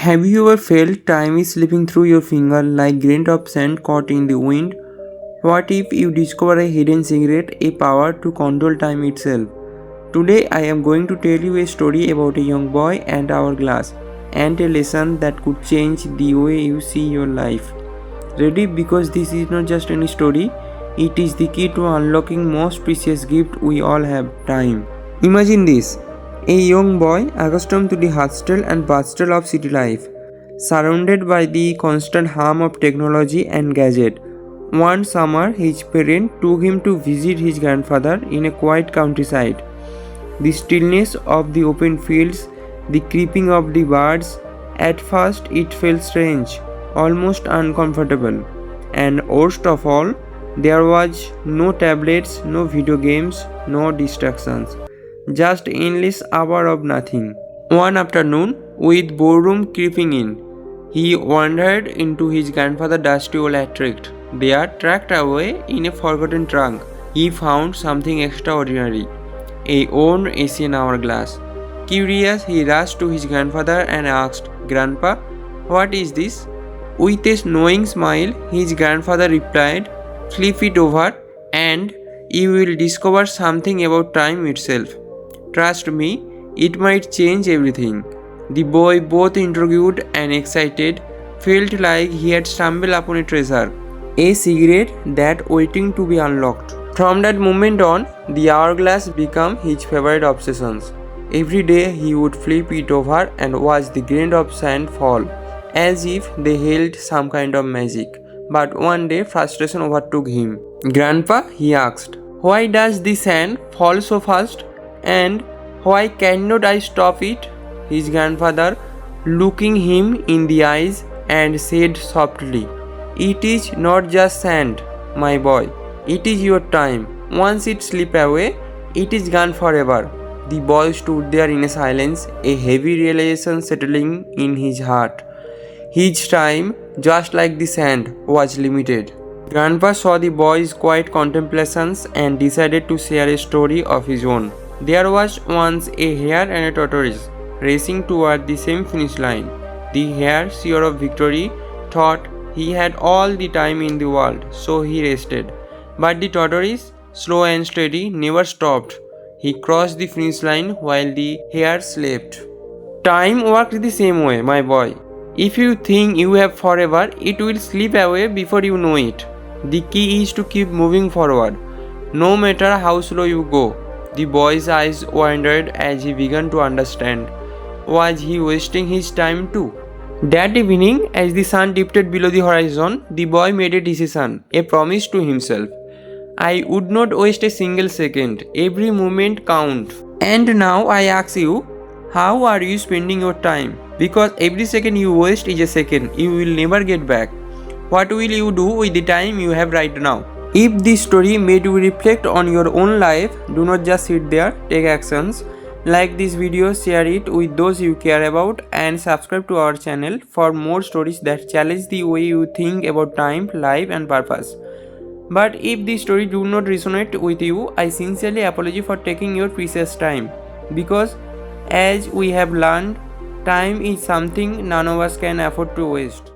Have you ever felt time is slipping through your finger like grain of sand caught in the wind? What if you discover a hidden secret, a power to control time itself? Today I am going to tell you a story about a young boy and hourglass, and a lesson that could change the way you see your life. Ready? Because this is not just any story, it is the key to unlocking most precious gift we all have, time. Imagine this. A young boy accustomed to the hustle and bustle of city life, surrounded by the constant hum of technology and gadget. One summer, his parents took him to visit his grandfather in a quiet countryside. The stillness of the open fields, the creeping of the birds, at first it felt strange, almost uncomfortable. And worst of all, there was no tablets, no video games, no distractions. Just endless hour of nothing. One afternoon, with boredom creeping in, he wandered into his grandfather's dusty old attic. There, tucked away in a forgotten trunk, he found something extraordinary, a worn Asian hourglass. Curious, he rushed to his grandfather and asked, "Grandpa, what is this?" With a knowing smile, his grandfather replied, "Flip it over and you will discover something about time itself. Trust me, it might change everything." The boy, both intrigued and excited, felt like he had stumbled upon a treasure, a secret that waiting to be unlocked. From that moment on, the hourglass became his favorite obsessions. Every day he would flip it over and watch the grain of sand fall, as if they held some kind of magic. But one day frustration overtook him. "Grandpa," he asked, "why does the sand fall so fast? And why cannot I stop it?" His grandfather, looking him in the eyes, and said softly, "It is not just sand, my boy. It is your time. Once it slips away, it is gone forever." The boy stood there in a silence, a heavy realization settling in his heart. His time, just like the sand, was limited. Grandpa saw the boy's quiet contemplations and decided to share a story of his own. There was once a hare and a tortoise racing toward the same finish line. The hare, sure of victory, thought he had all the time in the world, so he rested. But the tortoise, slow and steady, never stopped. He crossed the finish line while the hare slept. Time works the same way, my boy. If you think you have forever, it will slip away before you know it. The key is to keep moving forward, no matter how slow you go. The boy's eyes wandered as he began to understand. Was he wasting his time too? That evening, as the sun dipped below the horizon, the boy made a decision, a promise to himself. "I would not waste a single second. Every moment counts." And now I ask you, how are you spending your time? Because every second you waste is a second you will never get back. What will you do with the time you have right now? If this story made you reflect on your own life, do not just sit there, take actions. Like this video, share it with those you care about, and subscribe to our channel for more stories that challenge the way you think about time, life and purpose. But if this story do not resonate with you, I sincerely apologize for taking your precious time. Because as we have learned, time is something none of us can afford to waste.